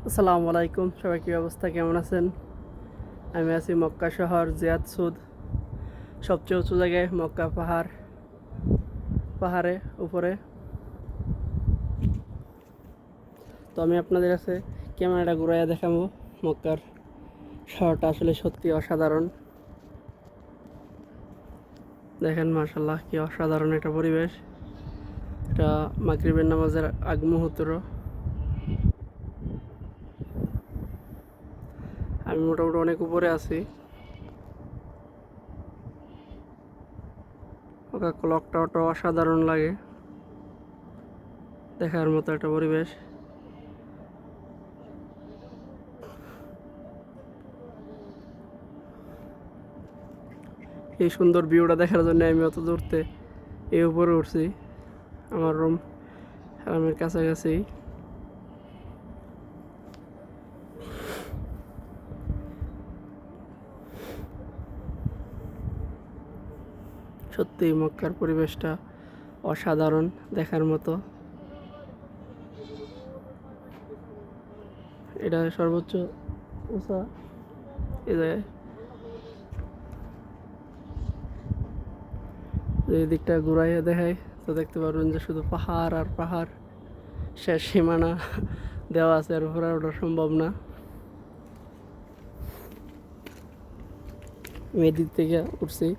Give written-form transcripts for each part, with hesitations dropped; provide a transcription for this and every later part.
আসসালামু আলাইকুম, সবাই কী অবস্থা, কেমন আছেন? আমি আছি মক্কা শহর জিয়াদ সুদ। সবচেয়ে উঁচু জায়গায় মক্কা পাহাড়ে উপরে। তো আমি আপনাদের কাছে ক্যামেরাটা ঘুরাইয়া দেখাবো। মক্কার শহরটা আসলে সত্যি অসাধারণ। দেখেন মাশাআল্লাহ, কি অসাধারণ একটা পরিবেশ। এটা মাগরিবের নামাজের আগ মুহূর্ত। আমি মোটামুটি অনেক উপরে আছি। ওটা ক্লক টাওয়ারটা অসাধারণ লাগে, দেখার মতো একটা পরিবেশ। এই সুন্দর ভিউটা দেখার জন্য আমি অত দূরতে এই উপরে উঠছি। আমার হারামের কাছাকাছি। সত্যি মক্কার পরিবেশটা অসাধারণ, দেখার মতো। এটা সর্বোচ্চ উঁচা এই জায়গায়। এই দিকটা ঘুরাইয়া দেখায় তো দেখতে পারবেন যে শুধু পাহাড় আর পাহাড়, শেষ সীমানা দেওয়া আছে, আর উপরে ওঠা সম্ভব না। আমি এদিক থেকে উঠছি।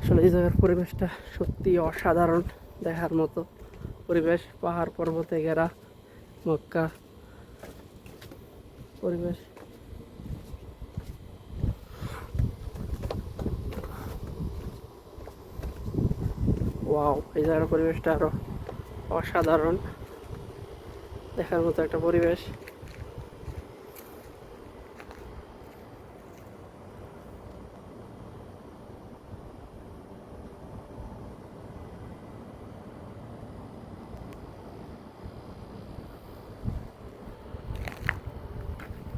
আসলে এই জায়গার পরিবেশটা সত্যি অসাধারণ, দেখার মতো পরিবেশ। পাহাড় পর্বতে ঘেরা মক্কা পরিবেশ। ওয়াও, এই জায়গার পরিবেশটা আরো অসাধারণ, দেখার মতো একটা পরিবেশ।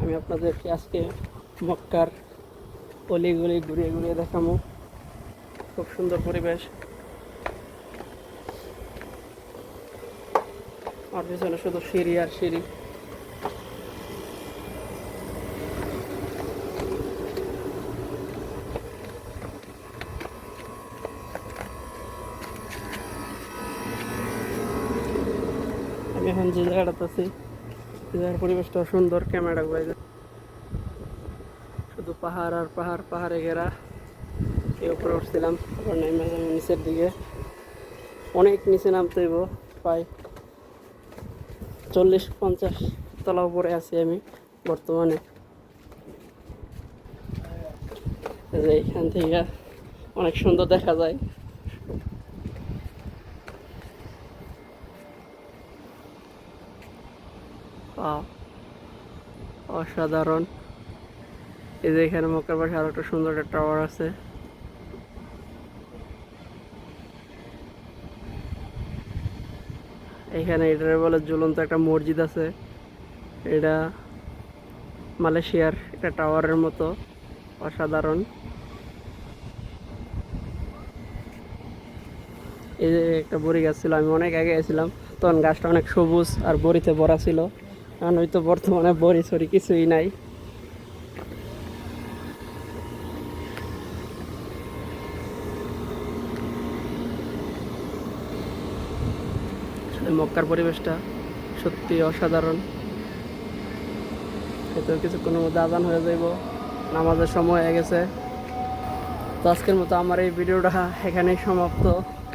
আমি আপনাদেরকে আজকে মক্কার অলিগলি ঘুরিয়ে ঘুরিয়ে দেখাবো। খুব সুন্দর পরিবেশ। আর পিছনে শুধু সিঁড়ি আর সিঁড়ি। আমি এখন যে জায়গাটাতে আছি, এই জায়গার পরিবেশটা সুন্দর। ক্যামেরা ঘুরাই শুধু পাহাড় আর পাহাড়, পাহাড়ে ঘেরা। এই উপরে উঠছিলাম, তারপর নেমে গেলাম নিচের দিকে। অনেক নিচে নামতে হইব, প্রায় 40-50 তলা উপরে আছি আমি বর্তমানে। এইখান থেকে অনেক সুন্দর দেখা যায়। অসাধারণ। এই যে এখানে মক্কার পাশে আরো একটা সুন্দর একটা টাওয়ার আছে। এখানে এটার বলে ঝুলন্ত একটা মসজিদ আছে। এটা মালয়েশিয়ার একটা টাওয়ারের মতো অসাধারণ। এই যে একটা বড়ি গাছ ছিল, আমি অনেক আগে গেছিলাম তখন গাছটা অনেক সবুজ আর বড়িতে ভরা ছিল। কারণ হয়তো বর্তমানে বড়ি ছড়ি কিছুই নাই। মক্কার পরিবেশটা সত্যি অসাধারণ। হয়তো কিছুক্ষণের মধ্যে আজান হয়ে যাইব, নামাজের সময় হয়ে গেছে। তো আজকের মতো আমার এই ভিডিওটা এখানেই সমাপ্ত।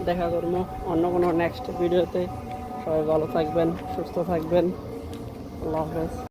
দেখা করবো অন্য কোনো নেক্সট ভিডিওতে। সবাই ভালো থাকবেন, সুস্থ থাকবেন। আল্লাহ হাফেজ।